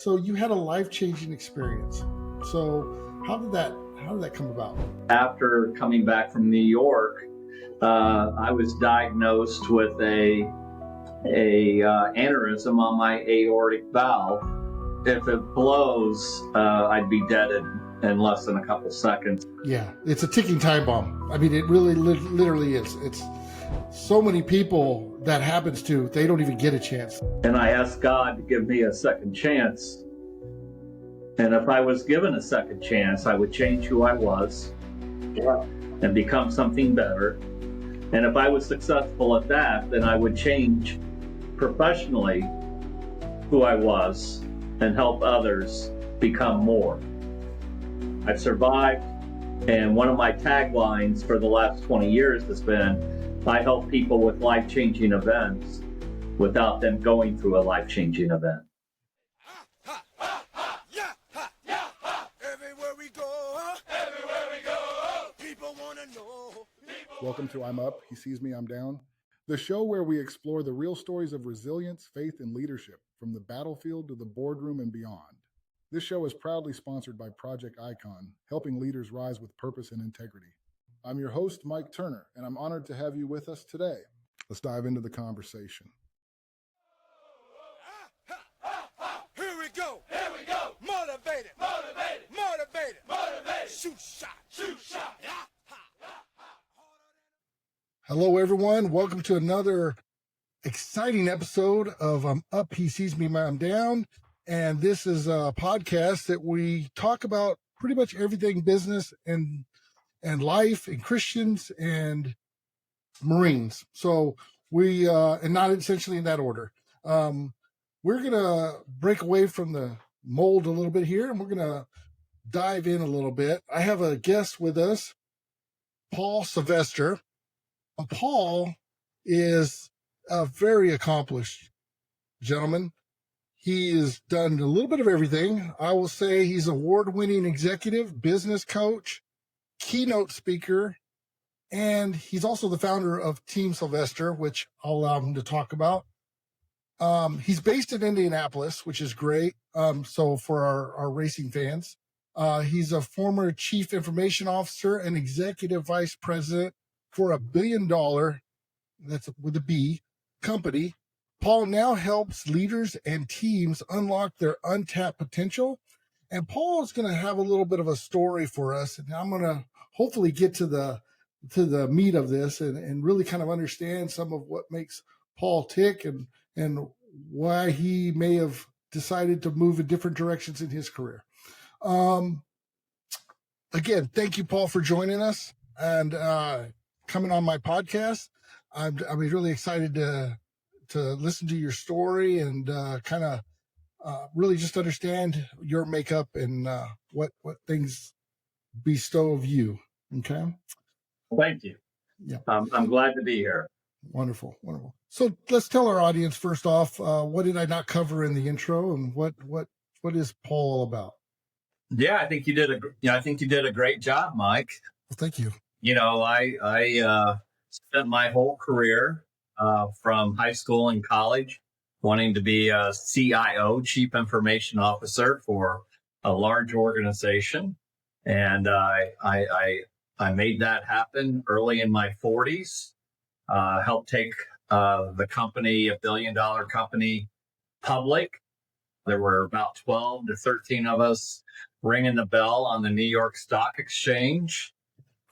So you had a life-changing experience. So how did that come about? After coming back from New York, I was diagnosed with a aneurysm on my aortic valve. If it blows, I'd be dead in less than a couple seconds. Yeah, it's a ticking time bomb. I mean, it really literally is. It's so many people that happens to, they don't even get a chance. And I asked God to give me a second chance. And if I was given a second chance, I would change who I was and become something better. And if I was successful at that, then I would change professionally who I was and help others become more. I've survived, and one of my taglines for the last 20 years has been, I help people with life-changing events without them going through a life-changing event. Welcome to I'm Up, He Sees Me, I'm Down, the show where we explore the real stories of resilience, faith, and leadership from the battlefield to the boardroom and beyond. This show is proudly sponsored by Project Icon, helping leaders rise with purpose and integrity. I'm your host, Mike Turner, and I'm honored to have you with us today. Let's dive into the conversation. Here we go. Motivated. Shoot shot. Hello, everyone. Welcome to another exciting episode of I'm Up, He Sees Me, I'm Down. And this is a podcast that we talk about pretty much everything business and life and Christians and Marines. So we, and not essentially in that order. We're going to break away from the mold a little bit here, and we're going to dive in a little bit. I have a guest with us, Paul Sylvester. Paul is a very accomplished gentleman. He has done a little bit of everything. I will say he's an award-winning executive, business coach, keynote speaker, and he's also the founder of Team Sylvester, which I'll allow him to talk about. He's based in Indianapolis, which is great. So for our racing fans, he's a former chief information officer and executive vice president for $1 billion, that's with a B, company. Paul now helps leaders and teams unlock their untapped potential. And Paul is going to have a little bit of a story for us. And I'm going to hopefully get to the meat of this and really kind of understand some of what makes Paul tick and why he may have decided to move in different directions in his career. Again, thank you, Paul, for joining us and coming on my podcast. I'm really excited to listen to your story and kind of really just understand your makeup and what things bestow of you. Okay. Thank you. Yeah. I'm glad to be here. Wonderful. So let's tell our audience first off, what did I not cover in the intro, and what is Paul all about? Yeah, I think you did a great job, Mike. Well, thank you. You know, I spent my whole career from high school and college wanting to be a CIO, Chief Information Officer, for a large organization. And I made that happen early in my 40s, helped take the company, $1 billion company, public. There were about 12 to 13 of us ringing the bell on the New York Stock Exchange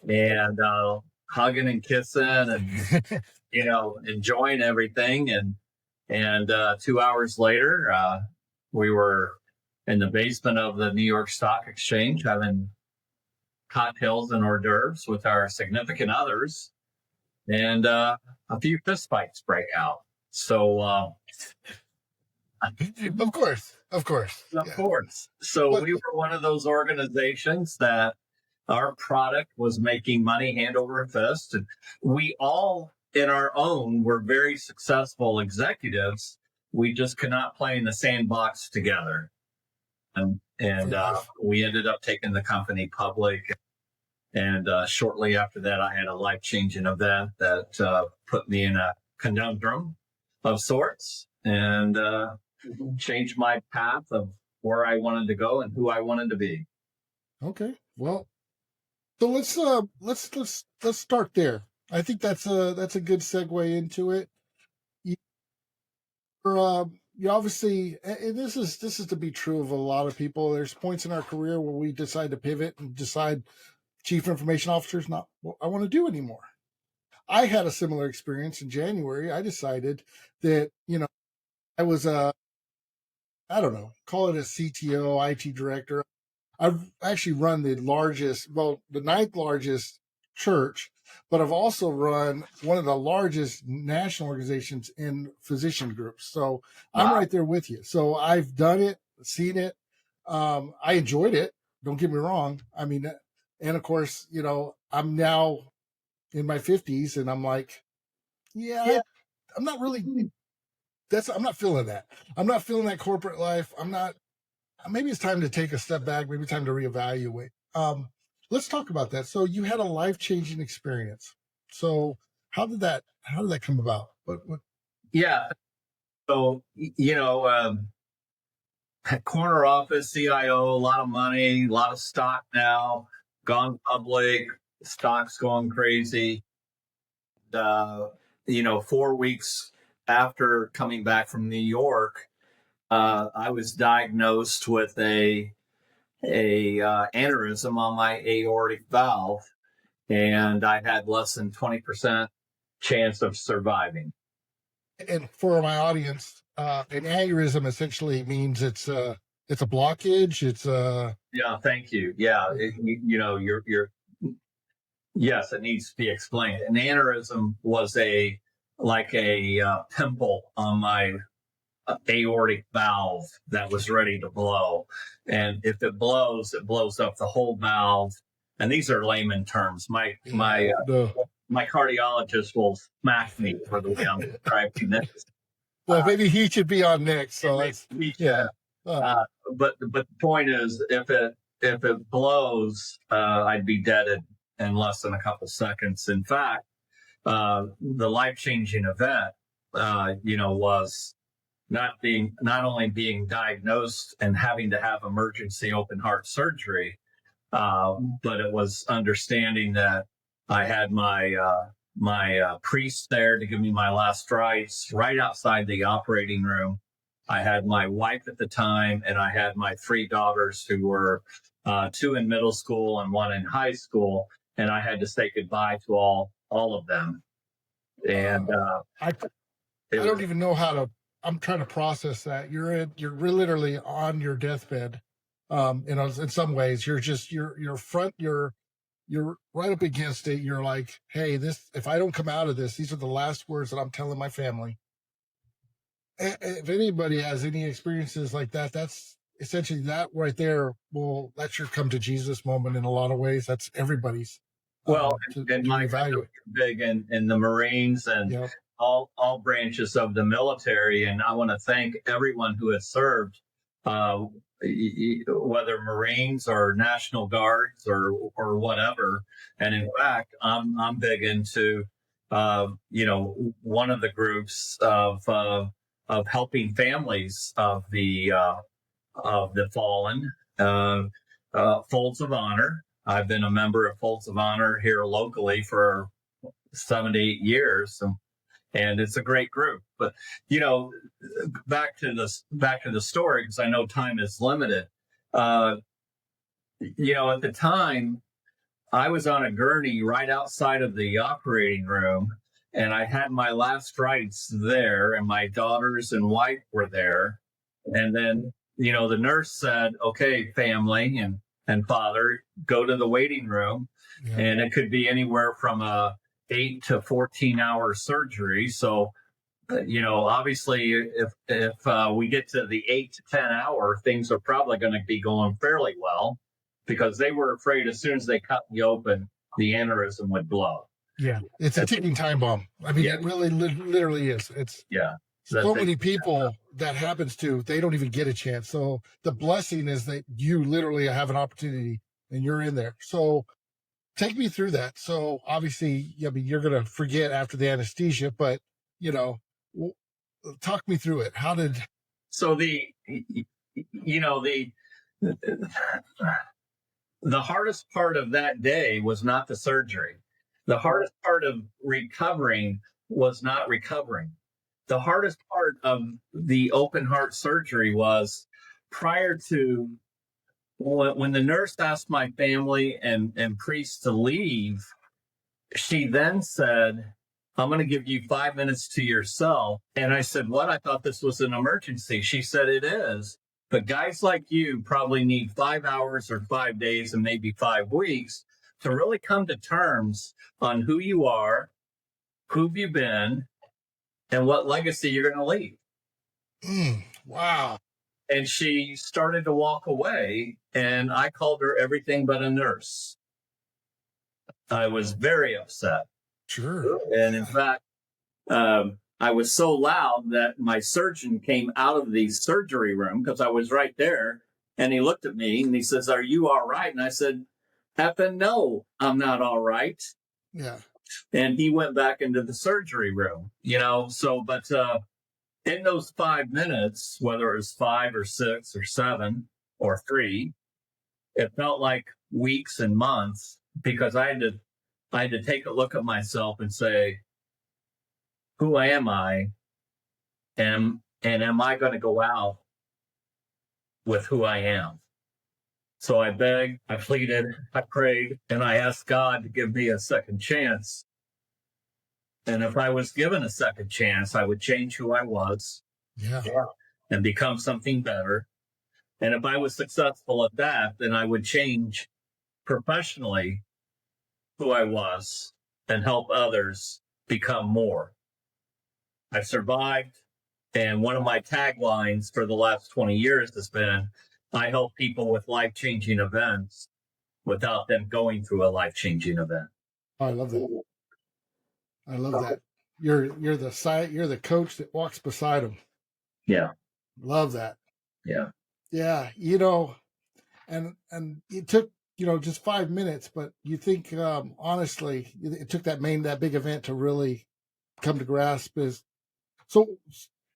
and hugging and kissing and, enjoying everything. And 2 hours later, we were in the basement of the New York Stock Exchange having cocktails and hors d'oeuvres with our significant others, and a few fistfights break out. So, Of course. So we were one of those organizations that our product was making money hand over fist. And we all, in our own, were very successful executives. We just could not play in the same box together. And we ended up taking the company public. And shortly after that, I had a life-changing event that put me in a conundrum of sorts and changed my path of where I wanted to go and who I wanted to be. Okay. Well, so let's start there. I think that's a good segue into it. You obviously, and this is to be true of a lot of people. There's points in our career where we decide to pivot and decide chief information officer is not what I want to do anymore. I had a similar experience in January. I decided that, I was I don't know, call it a CTO, IT director. I've actually run the ninth largest church, but I've also run one of the largest national organizations in physician groups. So I'm right there with you. So I've done it, seen it. I enjoyed it. Don't get me wrong. I mean, and of course, I'm now in my 50s and I'm like, I'm not really, I'm not feeling that. I'm not feeling that corporate life. Maybe it's time to take a step back, maybe time to reevaluate. Let's talk about that. So you had a life-changing experience. So how did that come about? What? Yeah. So, corner office, CIO, a lot of money, a lot of stock now, gone public, stock's going crazy. 4 weeks after coming back from New York, I was diagnosed with a aneurysm on my aortic valve, and I had less than 20% chance of surviving. And for my audience, an aneurysm essentially means it's a blockage. Thank you. Yeah, you're yes, it needs to be explained. An aneurysm was like a pimple on my aortic valve that was ready to blow. And if it blows up the whole valve. And these are layman terms. My cardiologist will smack me for the way I'm describing this. Well, maybe he should be on next. So but the point is, if it blows, I'd be dead in less than a couple seconds. In fact, the life-changing event, was not only being diagnosed and having to have emergency open heart surgery, but it was understanding that I had my priest there to give me my last rites right outside the operating room. I had my wife at the time, and I had my 3 daughters who were 2 in middle school and 1 in high school, and I had to say goodbye to all of them. And I don't even know how to. I'm trying to process that. You're literally on your deathbed. In some ways, you're right up against it. You're like, hey, if I don't come out of this, these are the last words that I'm telling my family. If anybody has any experiences like that, that's essentially that right there. Well, that's your come to Jesus moment in a lot of ways. That's everybody's. And my family big in the Marines and all branches of the military. And I want to thank everyone who has served, whether Marines or National Guards or whatever. And in fact, I'm big into, one of the groups of helping families of the fallen, Folds of Honor. I've been a member of Folds of Honor here locally for 7 to 8 years, and it's a great group. But back to the story, because I know time is limited. At the time, I was on a gurney right outside of the operating room, and I had my last rites there, and my daughters and wife were there. And then, the nurse said, "Okay, family and father, go to the waiting room." Yeah. And it could be anywhere from a 8 to 14 hour surgery. So, obviously, if we get to the 8 to 10 hour, things are probably going to be going fairly well, because they were afraid as soon as they cut me open, the aneurysm would blow. Yeah, it's a ticking time bomb. I mean, It really literally is. It's so many people that happens to, they don't even get a chance. So the blessing is that you literally have an opportunity and you're in there. So take me through that. So obviously, you're going to forget after the anesthesia, but, talk me through it. So you know, the hardest part of that day was not the surgery. The hardest part of recovering was not recovering. The hardest part of the open heart surgery was prior to when the nurse asked my family and priest to leave, she then said, I'm going to give you 5 minutes to yourself. And I said, what? I thought this was an emergency. She said, it is. But guys like you probably need 5 hours or 5 days and maybe 5 weeks to really come to terms on who you are, who've you been, and what legacy you're going to leave. Wow. And she started to walk away, and I called her everything but a nurse. I was very upset. Sure. And in fact, I was so loud that my surgeon came out of the surgery room because I was right there. And he looked at me and he says, are you all right? And I said, effing no, I'm not all right. Yeah. And he went back into the surgery room, but in those 5 minutes, whether it was 5 or 6 or 7 or 3, it felt like weeks and months because I had to take a look at myself and say, who am I? And am I going to go out with who I am? So I begged, I pleaded, I prayed, and I asked God to give me a second chance. And if I was given a second chance, I would change who I was and become something better. And if I was successful at that, then I would change professionally who I was and help others become more. I survived. And one of my taglines for the last 20 years has been, I help people with life-changing events without them going through a life-changing event. Oh, I love that. I love that. You're the coach that walks beside them. Yeah. Love that. Yeah. Yeah. And it took, just 5 minutes, but you think, honestly, it took that big event to really come to grasp with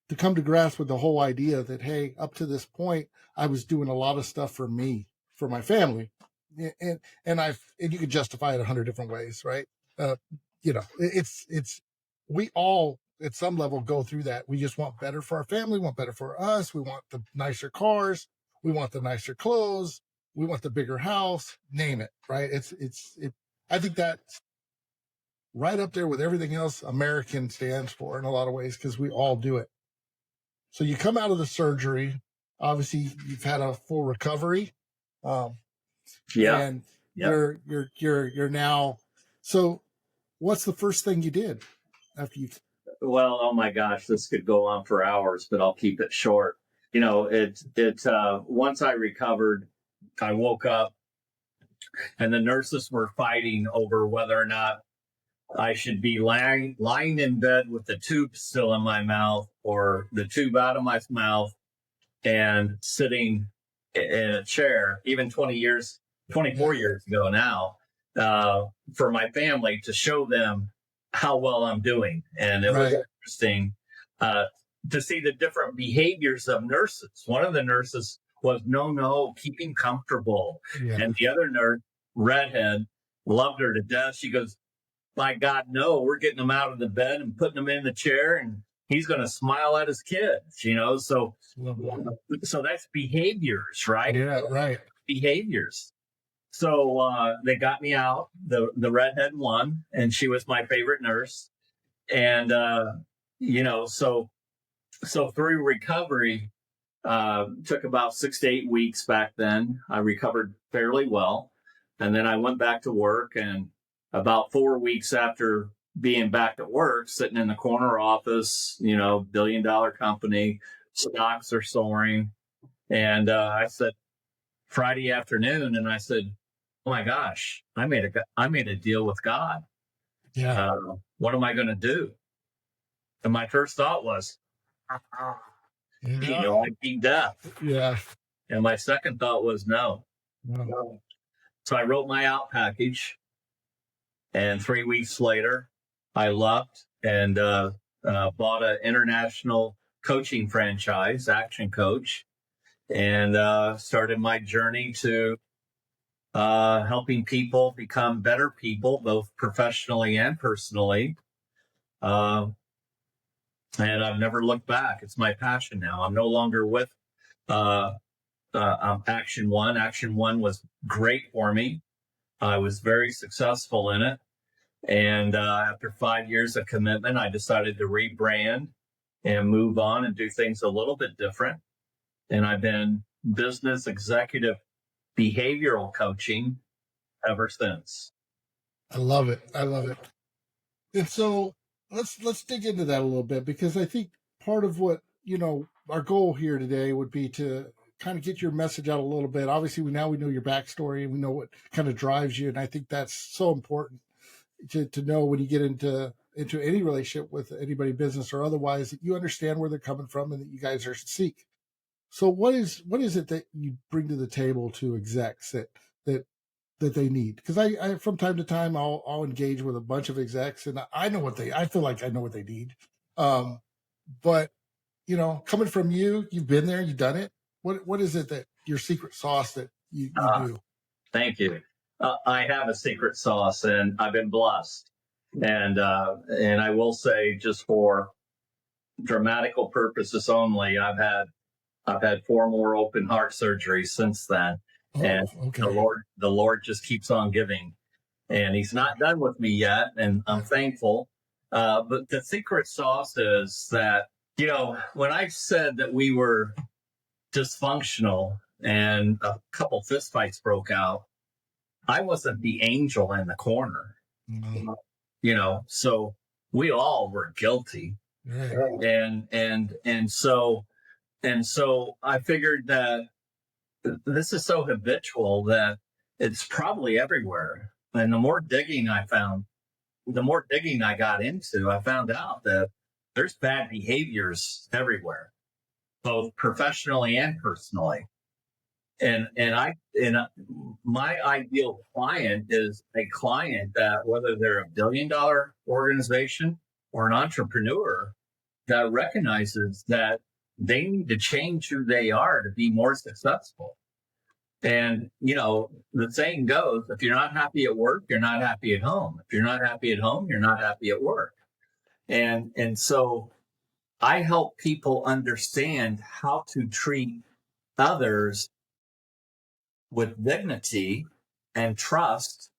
the whole idea that, hey, up to this point, I was doing a lot of stuff for me, for my family. And you could justify it 100 different ways, right? We all at some level go through that. We just want better for our family, want better for us. We want the nicer cars. We want the nicer clothes. We want the bigger house, name it, right? I think that's right up there with everything else American stands for in a lot of ways, because we all do it. So you come out of the surgery, obviously you've had a full recovery. And you're now, so what's the first thing you did after you? Well, oh my gosh, this could go on for hours, but I'll keep it short. Once I recovered, I woke up and the nurses were fighting over whether or not I should be lying in bed with the tube still in my mouth or the tube out of my mouth and sitting in a chair, even 24 years ago now, for my family to show them how well I'm doing. And it was interesting to see the different behaviors of nurses. One of the nurses was, no, keep him comfortable. Yeah. And the other nurse, redhead, loved her to death. She goes, my God, no, we're getting him out of the bed and putting him in the chair and he's going to smile at his kids, So that's behaviors, right? Yeah, right. Behaviors. So they got me out, the redhead one, and she was my favorite nurse. And, so through recovery, took about 6 to 8 weeks back then. I recovered fairly well. And then I went back to work, and about 4 weeks after being back at work, sitting in the corner office, $1 billion company, stocks are soaring. And I said, Friday afternoon, and I said, oh my gosh, I made a deal with God. Yeah. What am I going to do? And my first thought was, I'd be deaf. Yeah. And my second thought was no. So I wrote my out package. And 3 weeks later, I left and bought an international coaching franchise, Action Coach. and started my journey to helping people become better people, both professionally and personally. And I've never looked back. It's my passion now. I'm no longer with Action One. Action One was great for me. I was very successful in it. And after 5 years of commitment, I decided to rebrand and move on and do things a little bit different. And I've been business executive behavioral coaching ever since. I love it. I love it. And so let's dig into that a little bit, because I think part of what, our goal here today would be to kind of get your message out a little bit. Obviously, now we know your backstory and we know what kind of drives you. And I think that's so important to know when you get into any relationship with anybody, business or otherwise, that you understand where they're coming from and that you guys are seek. So what is it that you bring to the table to execs that they need? Because I from time to time I'll engage with a bunch of execs, and I feel like I know what they need. But coming from you, you've been there, you've done it. What is it that your secret sauce that you do? Thank you. I have a secret sauce, and I've been blessed. And I will say, just for dramatical purposes only, I've had 4 more open heart surgeries since then. And okay. the Lord just keeps on giving, and He's not done with me yet, and I'm thankful. But the secret sauce is that, when I said that we were dysfunctional and a couple fistfights broke out, I wasn't the angel in the corner. Mm-hmm. So we all were guilty. Right. And so I figured that this is so habitual that it's probably everywhere. And the more digging I got into, I found out that there's bad behaviors everywhere, both professionally and personally. And my ideal client is a client that, whether they're a $1 billion organization or an entrepreneur, that recognizes that they need to change who they are to be more successful. And, the saying goes, if you're not happy at work, you're not happy at home. If you're not happy at home, you're not happy at work. And so I help people understand how to treat others with dignity and trust,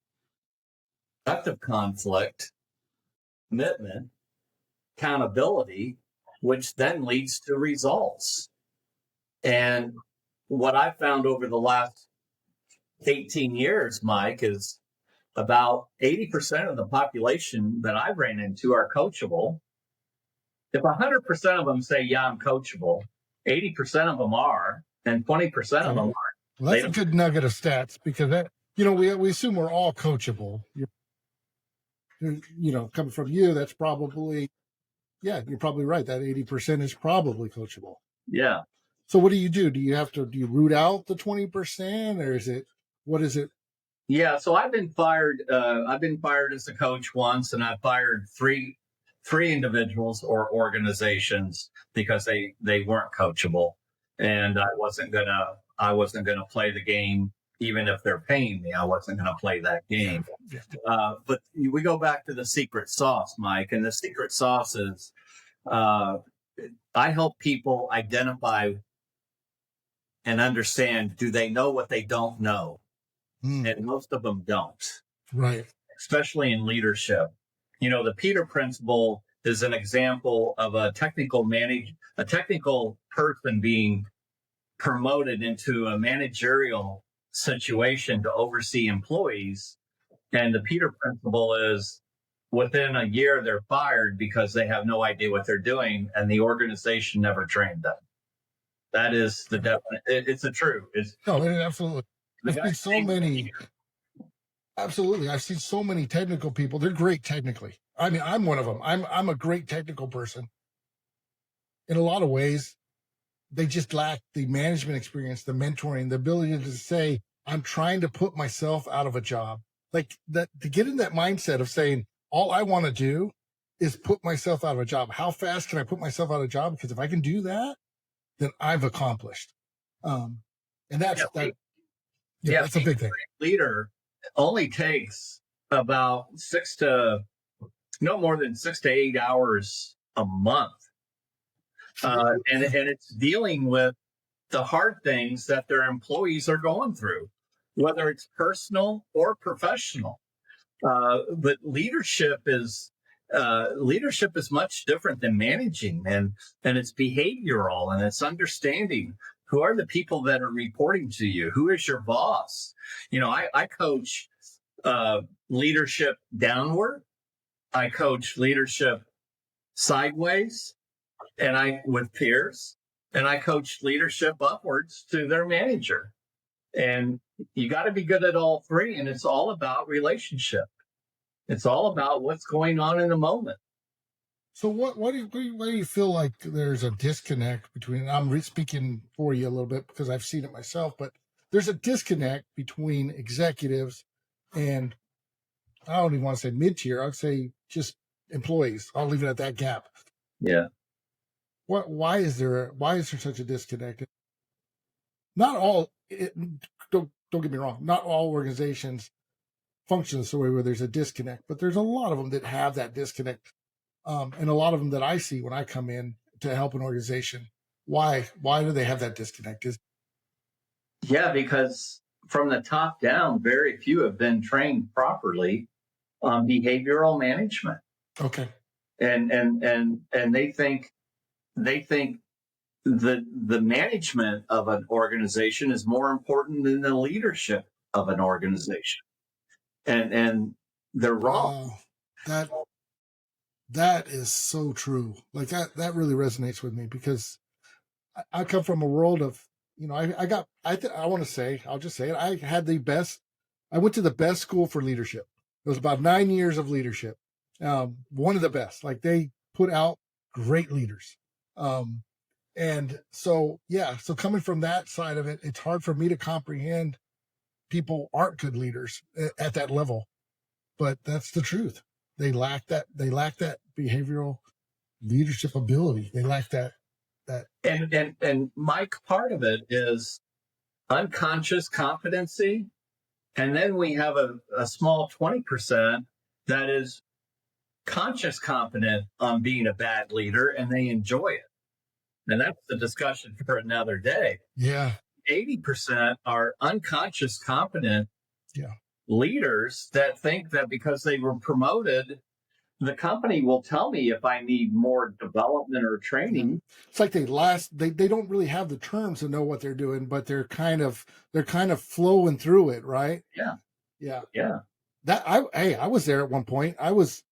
effective conflict, commitment, accountability, which then leads to results. And what I found over the last 18 years, Mike, is about 80% of the population that I ran into are coachable. If 100% of them say, yeah, I'm coachable, 80% of them are, and 20% of them aren't. Well, that's a good nugget of stats, because that, we assume we're all coachable. Coming from you, that's probably, you're probably right. That 80% is probably coachable. Yeah. So what do you do? Do you root out the 20%, or what is it? Yeah. So I've been fired as a coach once, and I fired three individuals or organizations because they weren't coachable, and I wasn't gonna play the game. Even if they're paying me, I wasn't going to play that game. But we go back to the secret sauce, Mike, and the secret sauce is I help people identify and understand, do they know what they don't know? And most of them don't. Right. Especially in leadership. The Peter Principle is an example of a technical person being promoted into a managerial situation to oversee employees. And the Peter Principle is, within a year, they're fired because they have no idea what they're doing, and the organization never trained them. That is the definite. It's the truth. Absolutely. I've seen so many. Absolutely, I've seen so many technical people. They're great technically. I mean, I'm one of them. I'm a great technical person. In a lot of ways, they just lack the management experience, the mentoring, the ability to say, I'm trying to put myself out of a job. Like that, to get in that mindset of saying, all I want to do is put myself out of a job. How fast can I put myself out of a job? Because if I can do that, then I've accomplished. And that's Yeah, that. Yeah, yeah, that's a being a big thing. great leader only takes about no more than 6 to 8 hours a month. And it's dealing with the hard things that their employees are going through, whether it's personal or professional. But leadership is much different than managing, and it's behavioral, and it's understanding who are the people that are reporting to you, who is your boss. I coach leadership downward, I coach leadership sideways, and I with peers, and I coach leadership upwards to their manager. And you got to be good at all three, and it's all about relationship. It's all about what's going on in the moment. So why do you feel like there's a disconnect between, I'm speaking for you a little bit because I've seen it myself, but there's a disconnect between executives and, I don't even want to say mid-tier, I'd say just employees. I'll leave it at that gap. Yeah. Why is there such a disconnect? Not all, don't get me wrong, not all organizations function the way where there's a disconnect, but there's a lot of them that have that disconnect. And a lot of them that I see when I come in to help an organization. Why do they have that disconnect? Yeah, because from the top down, very few have been trained properly on behavioral management. Okay. And they think the management of an organization is more important than the leadership of an organization. And they're wrong. That is so true. Like that really resonates with me because I come from a world of, I'll just say it. I went to the best school for leadership. It was about 9 years of leadership. One of the best, like they put out great leaders. And so coming from that side of it, it's hard for me to comprehend people aren't good leaders at that level, but that's the truth. They lack that behavioral leadership ability. They lack that. And my part of it is unconscious competency. And then we have a small 20% that is conscious competent on being a bad leader, and they enjoy it. And that's the discussion for another day. Yeah. 80% are unconscious competent leaders that think that because they were promoted, the company will tell me if I need more development or training. It's like they don't really have the terms to know what they're doing, but they're kind of flowing through it, right? Yeah. Yeah. I was there at one point. I wasn't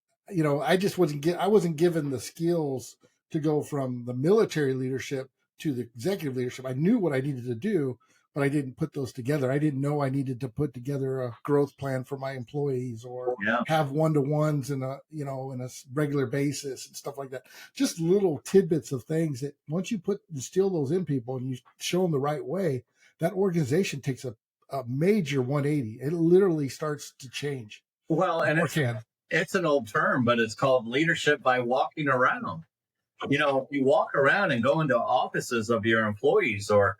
given the skills to go from the military leadership to the executive leadership. I knew what I needed to do, but I didn't put those together. I didn't know I needed to put together a growth plan for my employees or have one-to-ones in a regular basis and stuff like that. Just little tidbits of things that once you instill those in people and you show them the right way, that organization takes a major 180. It literally starts to change. Well, and it's an old term, but it's called leadership by walking around. If you walk around and go into offices of your employees or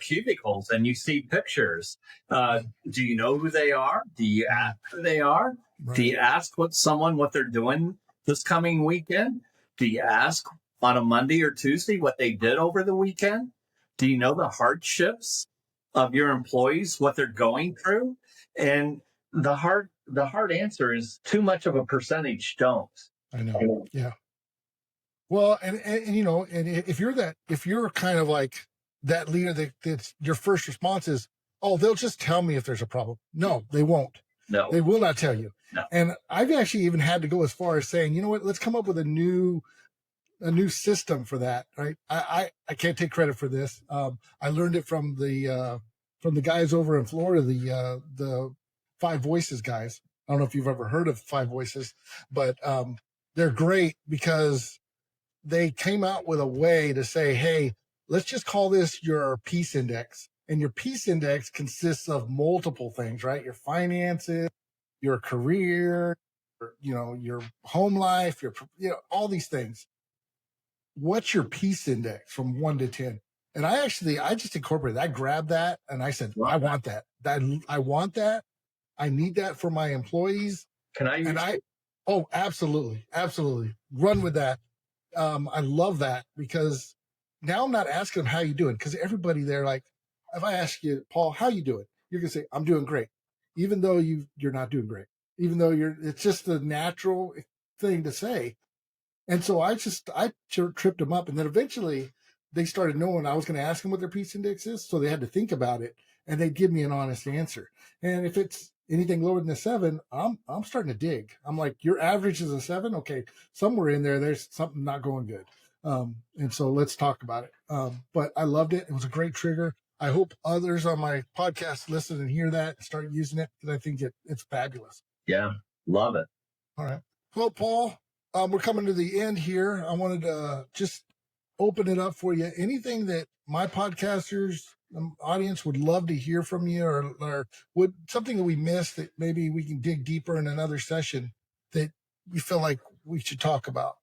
cubicles and you see pictures, do you know who they are? Do you ask who they are? Right. Do you ask what they're doing this coming weekend? Do you ask on a Monday or Tuesday what they did over the weekend? Do you know the hardships of your employees, what they're going through? And the hard answer is too much of a percentage don't. I know. Yeah. Well, and if you're kind of like that leader that's your first response is, oh, they'll just tell me if there's a problem. No, they won't. No, they will not tell you. No. And I've actually even had to go as far as saying, you know what, let's come up with a new system for that. Right. I can't take credit for this. I learned it from the guys over in Florida, the Five Voices guys. I don't know if you've ever heard of Five Voices, but they're great because they came out with a way to say, hey, let's just call this your peace index. And your peace index consists of multiple things, right? Your finances, your career, your home life, all these things. What's your peace index from 1 to 10? And I just incorporated, I grabbed that and I said, I want that. I want that. I need that for my employees. Can I use And oh, absolutely. Absolutely. Run with that. I love that because now I'm not asking them how you doing. Cause everybody there, like, if I ask you, Paul, how you doing? You're going to say, I'm doing great. Even though you're not doing great, even though it's just the natural thing to say. And so I tripped them up. And then eventually they started knowing I was going to ask them what their peace index is. So they had to think about it and they'd give me an honest answer. And if it's anything lower than a 7, I'm starting to dig. I'm like, your average is a 7. Okay. Somewhere in there's something not going good. And so let's talk about it. But I loved it. It was a great trigger. I hope others on my podcast listen and hear that and start using it because I think it's fabulous. Yeah. Love it. All right. Well, Paul, we're coming to the end here. I wanted to just open it up for you. Anything that my podcasters, audience would love to hear from you, or would something that we missed that maybe we can dig deeper in another session that you feel like we should talk about?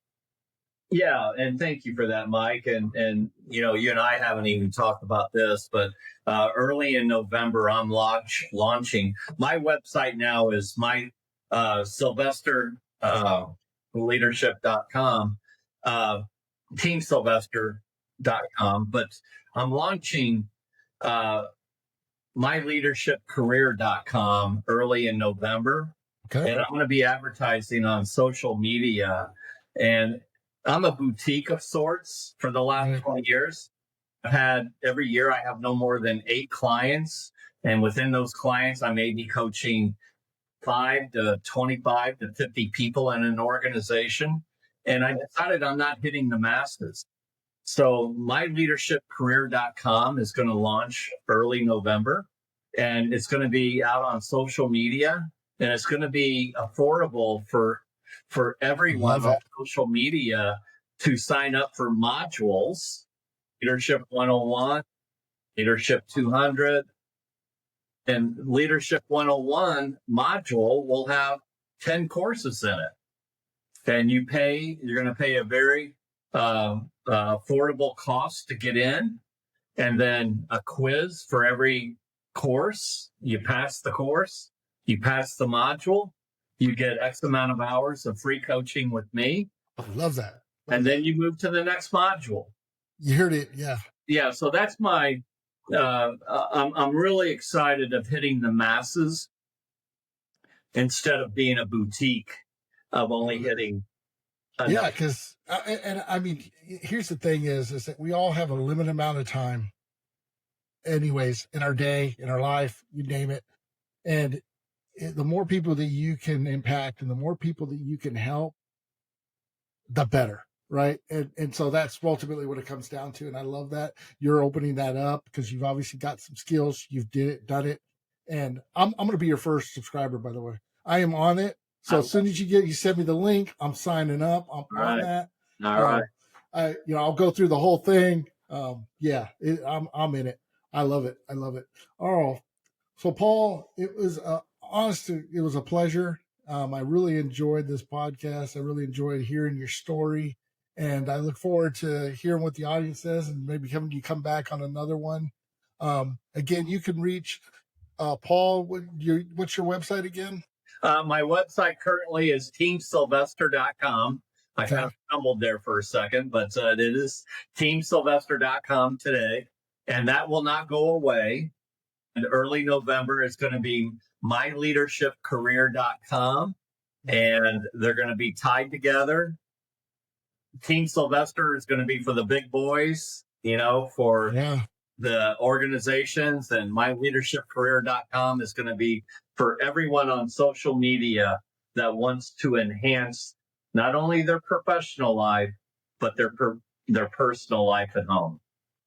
Yeah, and thank you for that, Mike. And you and I haven't even talked about this, but early in November, I'm launching. My website now is my Sylvester leadership.com, teamsylvester.com, but I'm launching myleadershipcareer.com early in November. Okay. And I'm going to be advertising on social media. And I'm a boutique of sorts for the last 20 years. Every year I have no more than 8 clients. And within those clients, I may be coaching 5 to 25 to 50 people in an organization. And I decided I'm not hitting the masses. So myleadershipcareer.com is going to launch early November, and it's going to be out on social media, and it's going to be affordable for everyone on social media to sign up for modules, Leadership 101, Leadership 200, and Leadership 101 module will have 10 courses in it. And you're going to pay a very affordable cost to get in, and then a quiz for every course. You pass the course, you pass the module, you get X amount of hours of free coaching with me. I love that. And then you move to the next module. You heard it. Yeah. Yeah. So that's my, I'm really excited of hitting the masses instead of being a boutique of only hitting. Yeah. Cause, and I mean, here's the thing is that we all have a limited amount of time anyways, in our day, in our life, you name it. And the more people that you can impact and the more people that you can help, the better. Right. And so that's ultimately what it comes down to. And I love that you're opening that up because you've obviously got some skills. You've done it. And I'm going to be your first subscriber, by the way. I am on it. So as soon as you send me the link, I'm signing up. I'm on that. All right. I'll go through the whole thing. I'm in it. I love it. I love it. Oh, so Paul, it was it was a pleasure. I really enjoyed this podcast. I really enjoyed hearing your story, and I look forward to hearing what the audience says, and maybe having you come back on another one. Again, you can reach Paul. What's your website again? My website currently is teamsylvester.com. I kind of stumbled there for a second, but it is teamsylvester.com today, and that will not go away. And early November is going to be myleadershipcareer.com, and they're going to be tied together. Team Sylvester is going to be for the big boys, for the organizations, and myleadershipcareer.com is going to be for everyone on social media that wants to enhance not only their professional life, but their personal life at home.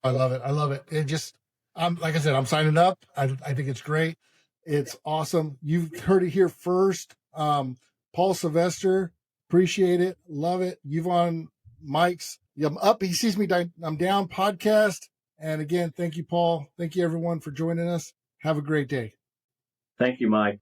I love it. I love it. It just, like I said, I'm signing up. I think it's great. It's awesome. You've heard it here first. Paul Sylvester, appreciate it. Love it. You've on Mike's I'm Up, He Sees Me, I'm Down podcast. And again, thank you, Paul. Thank you, everyone, for joining us. Have a great day. Thank you, Mike.